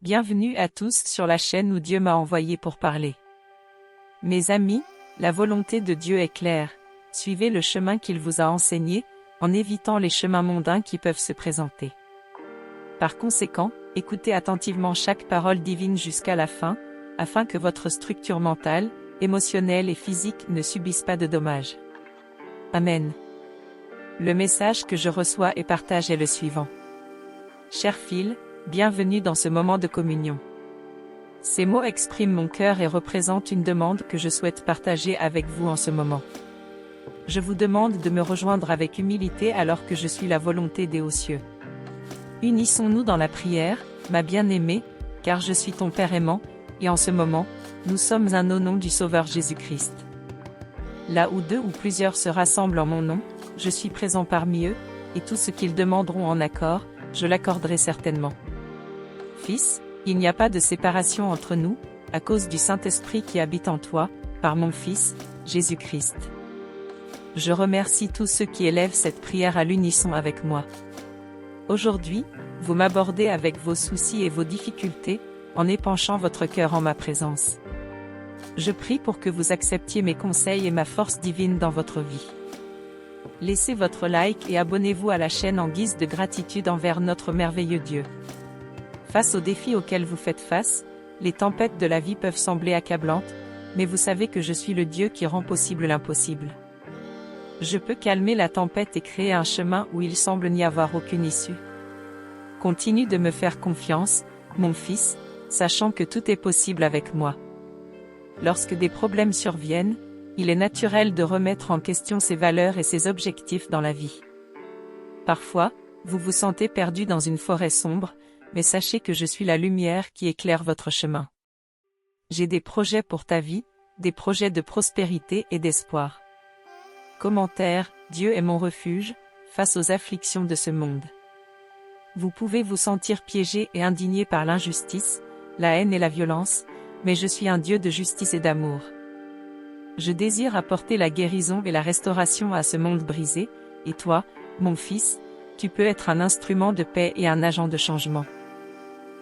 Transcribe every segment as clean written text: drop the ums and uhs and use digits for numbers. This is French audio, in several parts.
Bienvenue à tous sur la chaîne où Dieu m'a envoyé pour parler. Mes amis, la volonté de Dieu est claire, suivez le chemin qu'il vous a enseigné, en évitant les chemins mondains qui peuvent se présenter. Par conséquent, écoutez attentivement chaque parole divine jusqu'à la fin, afin que votre structure mentale, émotionnelle et physique ne subisse pas de dommages. Amen. Le message que je reçois et partage est le suivant. Cher Phil, bienvenue dans ce moment de communion. Ces mots expriment mon cœur et représentent une demande que je souhaite partager avec vous en ce moment. Je vous demande de me rejoindre avec humilité alors que je suis la volonté des hauts cieux. Unissons-nous dans la prière, ma bien-aimée, car je suis ton Père aimant, et en ce moment, nous sommes un au nom du Sauveur Jésus-Christ. Là où deux ou plusieurs se rassemblent en mon nom, je suis présent parmi eux, et tout ce qu'ils demanderont en accord, je l'accorderai certainement. Fils, il n'y a pas de séparation entre nous, à cause du Saint-Esprit qui habite en toi, par mon Fils, Jésus-Christ. Je remercie tous ceux qui élèvent cette prière à l'unisson avec moi. Aujourd'hui, vous m'abordez avec vos soucis et vos difficultés, en épanchant votre cœur en ma présence. Je prie pour que vous acceptiez mes conseils et ma force divine dans votre vie. Laissez votre like et abonnez-vous à la chaîne en guise de gratitude envers notre merveilleux Dieu. Face aux défis auxquels vous faites face, les tempêtes de la vie peuvent sembler accablantes, mais vous savez que je suis le Dieu qui rend possible l'impossible. Je peux calmer la tempête et créer un chemin où il semble n'y avoir aucune issue. Continue de me faire confiance, mon fils, sachant que tout est possible avec moi. Lorsque des problèmes surviennent, il est naturel de remettre en question ses valeurs et ses objectifs dans la vie. Parfois, vous vous sentez perdu dans une forêt sombre, mais sachez que je suis la lumière qui éclaire votre chemin. J'ai des projets pour ta vie, des projets de prospérité et d'espoir. Commentaire, Dieu est mon refuge, face aux afflictions de ce monde. Vous pouvez vous sentir piégé et indigné par l'injustice, la haine et la violence, mais je suis un Dieu de justice et d'amour. Je désire apporter la guérison et la restauration à ce monde brisé, et toi, mon fils, tu peux être un instrument de paix et un agent de changement.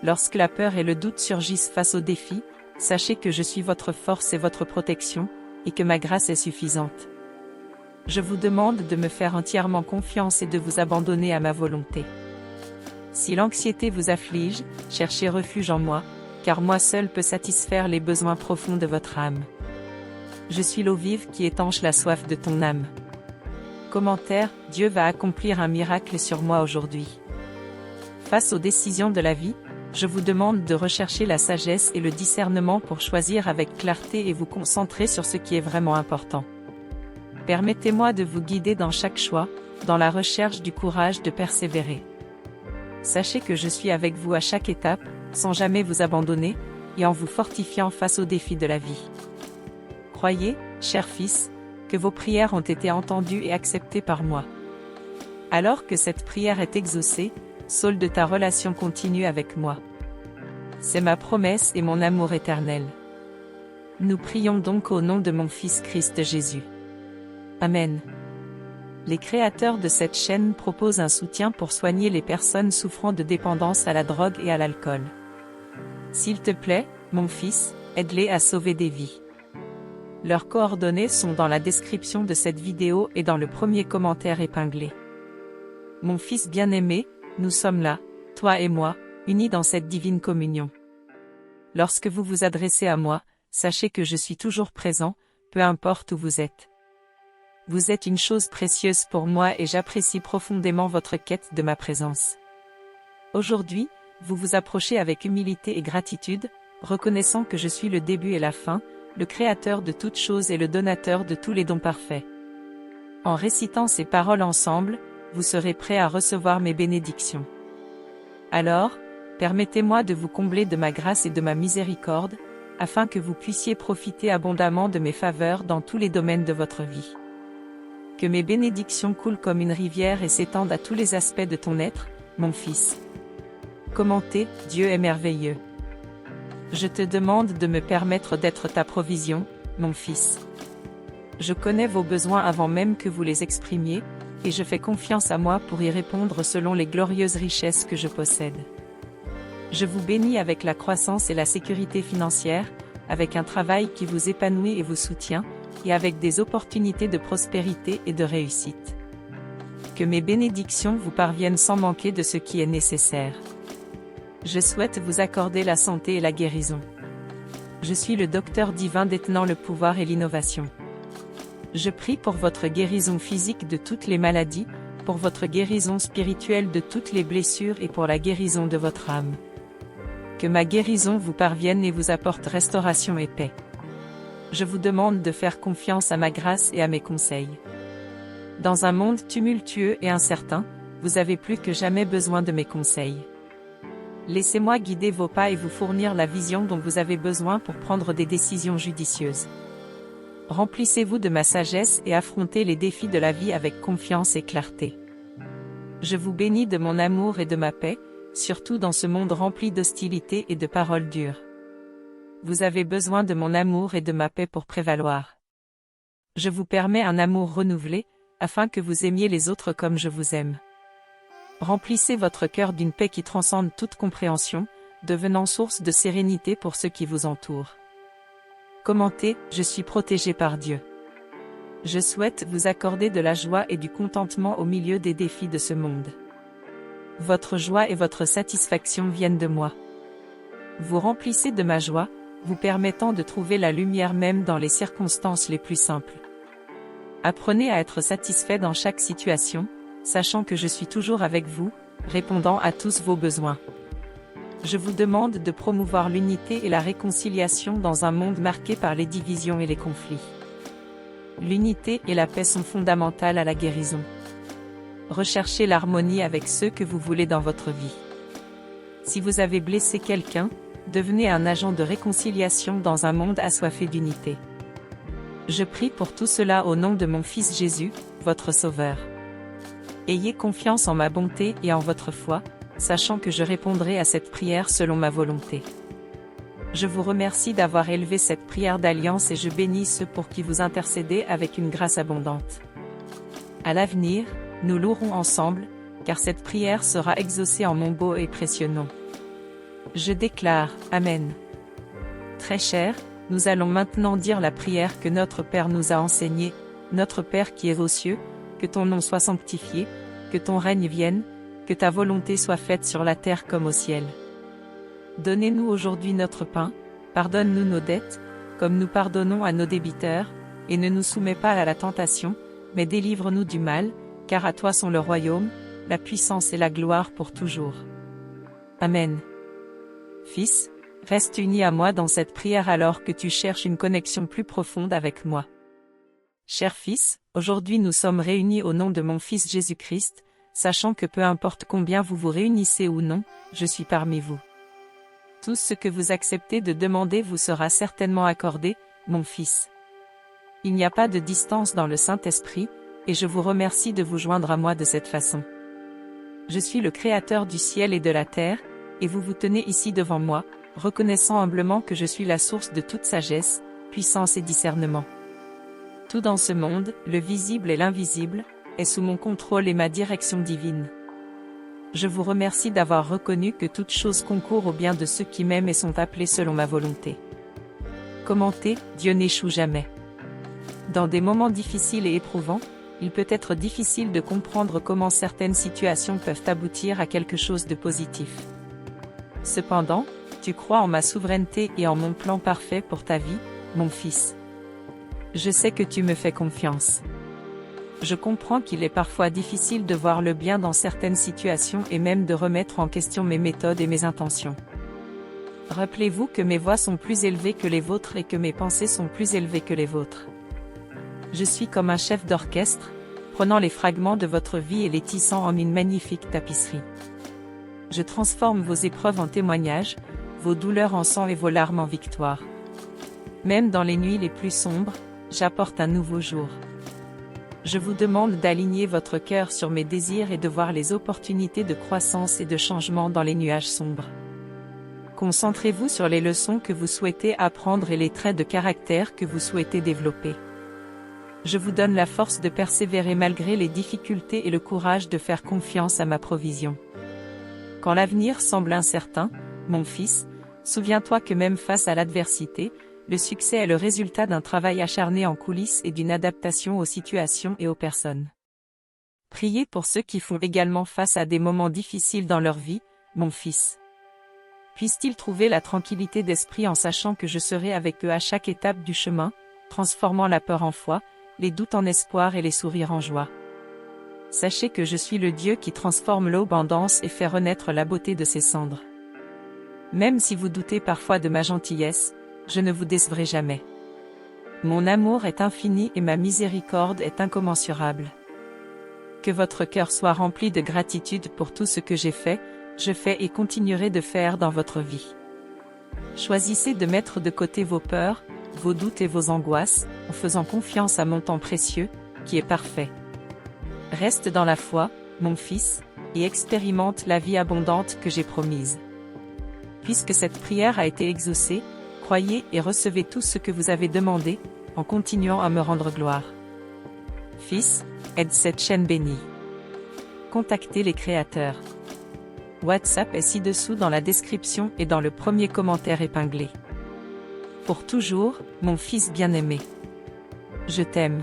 Lorsque la peur et le doute surgissent face aux défis, sachez que je suis votre force et votre protection, et que ma grâce est suffisante. Je vous demande de me faire entièrement confiance et de vous abandonner à ma volonté. Si l'anxiété vous afflige, cherchez refuge en moi, car moi seul peux satisfaire les besoins profonds de votre âme. Je suis l'eau vive qui étanche la soif de ton âme. Commentaire, Dieu va accomplir un miracle sur moi aujourd'hui. Face aux décisions de la vie, je vous demande de rechercher la sagesse et le discernement pour choisir avec clarté et vous concentrer sur ce qui est vraiment important. Permettez-moi de vous guider dans chaque choix, dans la recherche du courage de persévérer. Sachez que je suis avec vous à chaque étape, sans jamais vous abandonner, et en vous fortifiant face aux défis de la vie. Croyez, cher fils, que vos prières ont été entendues et acceptées par moi. Alors que cette prière est exaucée, solde ta relation continue avec moi. C'est ma promesse et mon amour éternel. Nous prions donc au nom de mon Fils Christ Jésus. Amen. Les créateurs de cette chaîne proposent un soutien pour soigner les personnes souffrant de dépendance à la drogue et à l'alcool. S'il te plaît, mon fils, aide-les à sauver des vies. Leurs coordonnées sont dans la description de cette vidéo et dans le premier commentaire épinglé. Mon fils bien-aimé, nous sommes là, toi et moi, unis dans cette divine communion. Lorsque vous vous adressez à moi, sachez que je suis toujours présent, peu importe où vous êtes. Vous êtes une chose précieuse pour moi et j'apprécie profondément votre quête de ma présence. Aujourd'hui, vous vous approchez avec humilité et gratitude, reconnaissant que je suis le début et la fin, le créateur de toutes choses et le donateur de tous les dons parfaits. En récitant ces paroles ensemble, vous serez prêts à recevoir mes bénédictions. Alors, permettez-moi de vous combler de ma grâce et de ma miséricorde, afin que vous puissiez profiter abondamment de mes faveurs dans tous les domaines de votre vie. Que mes bénédictions coulent comme une rivière et s'étendent à tous les aspects de ton être, mon fils. Commentez, Dieu est merveilleux. Je te demande de me permettre d'être ta provision, mon fils. Je connais vos besoins avant même que vous les exprimiez, et je fais confiance à moi pour y répondre selon les glorieuses richesses que je possède. Je vous bénis avec la croissance et la sécurité financière, avec un travail qui vous épanouit et vous soutient, et avec des opportunités de prospérité et de réussite. Que mes bénédictions vous parviennent sans manquer de ce qui est nécessaire. Je souhaite vous accorder la santé et la guérison. Je suis le docteur divin détenant le pouvoir et l'innovation. Je prie pour votre guérison physique de toutes les maladies, pour votre guérison spirituelle de toutes les blessures et pour la guérison de votre âme. Que ma guérison vous parvienne et vous apporte restauration et paix. Je vous demande de faire confiance à ma grâce et à mes conseils. Dans un monde tumultueux et incertain, vous avez plus que jamais besoin de mes conseils. Laissez-moi guider vos pas et vous fournir la vision dont vous avez besoin pour prendre des décisions judicieuses. Remplissez-vous de ma sagesse et affrontez les défis de la vie avec confiance et clarté. Je vous bénis de mon amour et de ma paix, surtout dans ce monde rempli d'hostilité et de paroles dures. Vous avez besoin de mon amour et de ma paix pour prévaloir. Je vous permets un amour renouvelé, afin que vous aimiez les autres comme je vous aime. Remplissez votre cœur d'une paix qui transcende toute compréhension, devenant source de sérénité pour ceux qui vous entourent. Commentez, je suis protégé par Dieu. Je souhaite vous accorder de la joie et du contentement au milieu des défis de ce monde. Votre joie et votre satisfaction viennent de moi. Vous remplissez de ma joie, vous permettant de trouver la lumière même dans les circonstances les plus simples. Apprenez à être satisfait dans chaque situation, sachant que je suis toujours avec vous, répondant à tous vos besoins. Je vous demande de promouvoir l'unité et la réconciliation dans un monde marqué par les divisions et les conflits. L'unité et la paix sont fondamentales à la guérison. Recherchez l'harmonie avec ceux que vous voulez dans votre vie. Si vous avez blessé quelqu'un, devenez un agent de réconciliation dans un monde assoiffé d'unité. Je prie pour tout cela au nom de mon Fils Jésus, votre Sauveur. Ayez confiance en ma bonté et en votre foi, sachant que je répondrai à cette prière selon ma volonté. Je vous remercie d'avoir élevé cette prière d'alliance et je bénis ceux pour qui vous intercédez avec une grâce abondante. À l'avenir, nous louerons ensemble, car cette prière sera exaucée en mon beau et précieux nom. Je déclare, Amen. Très cher, nous allons maintenant dire la prière que notre Père nous a enseignée. Notre Père qui es aux cieux, que ton nom soit sanctifié, que ton règne vienne, que ta volonté soit faite sur la terre comme au ciel. Donnez-nous aujourd'hui notre pain, pardonne-nous nos dettes, comme nous pardonnons à nos débiteurs, et ne nous soumets pas à la tentation, mais délivre-nous du mal, car à toi sont le royaume, la puissance et la gloire pour toujours. Amen. Fils, reste uni à moi dans cette prière alors que tu cherches une connexion plus profonde avec moi. Cher Fils, aujourd'hui nous sommes réunis au nom de mon Fils Jésus-Christ, sachant que peu importe combien vous vous réunissez ou non, je suis parmi vous. Tout ce que vous acceptez de demander vous sera certainement accordé, mon Fils. Il n'y a pas de distance dans le Saint-Esprit, et je vous remercie de vous joindre à moi de cette façon. Je suis le Créateur du ciel et de la terre, et vous vous tenez ici devant moi, reconnaissant humblement que je suis la source de toute sagesse, puissance et discernement. Tout dans ce monde, le visible et l'invisible, est sous mon contrôle et ma direction divine. Je vous remercie d'avoir reconnu que toute chose concourt au bien de ceux qui m'aiment et sont appelés selon ma volonté. Commentez, Dieu n'échoue jamais. Dans des moments difficiles et éprouvants, il peut être difficile de comprendre comment certaines situations peuvent aboutir à quelque chose de positif. Cependant, tu crois en ma souveraineté et en mon plan parfait pour ta vie, mon fils. Je sais que tu me fais confiance. Je comprends qu'il est parfois difficile de voir le bien dans certaines situations et même de remettre en question mes méthodes et mes intentions. Rappelez-vous que mes voies sont plus élevées que les vôtres et que mes pensées sont plus élevées que les vôtres. Je suis comme un chef d'orchestre, prenant les fragments de votre vie et les tissant en une magnifique tapisserie. Je transforme vos épreuves en témoignages, vos douleurs en sang et vos larmes en victoire. Même dans les nuits les plus sombres, j'apporte un nouveau jour. Je vous demande d'aligner votre cœur sur mes désirs et de voir les opportunités de croissance et de changement dans les nuages sombres. Concentrez-vous sur les leçons que vous souhaitez apprendre et les traits de caractère que vous souhaitez développer. Je vous donne la force de persévérer malgré les difficultés et le courage de faire confiance à ma provision. Quand l'avenir semble incertain, mon fils, souviens-toi que même face à l'adversité, le succès est le résultat d'un travail acharné en coulisses et d'une adaptation aux situations et aux personnes. Priez pour ceux qui font également face à des moments difficiles dans leur vie, mon fils. Puissent-ils trouver la tranquillité d'esprit en sachant que je serai avec eux à chaque étape du chemin, transformant la peur en foi, les doutes en espoir et les sourires en joie. Sachez que je suis le Dieu qui transforme l'aube en danse et fait renaître la beauté de ses cendres. Même si vous doutez parfois de ma gentillesse, je ne vous décevrai jamais. Mon amour est infini et ma miséricorde est incommensurable. Que votre cœur soit rempli de gratitude pour tout ce que j'ai fait, je fais et continuerai de faire dans votre vie. Choisissez de mettre de côté vos peurs, vos doutes et vos angoisses, en faisant confiance à mon temps précieux, qui est parfait. Reste dans la foi, mon fils, et expérimente la vie abondante que j'ai promise. Puisque cette prière a été exaucée, croyez et recevez tout ce que vous avez demandé, en continuant à me rendre gloire. Fils, aide cette chaîne bénie. Contactez les créateurs. WhatsApp est ci-dessous dans la description et dans le premier commentaire épinglé. Pour toujours, mon fils bien-aimé. Je t'aime.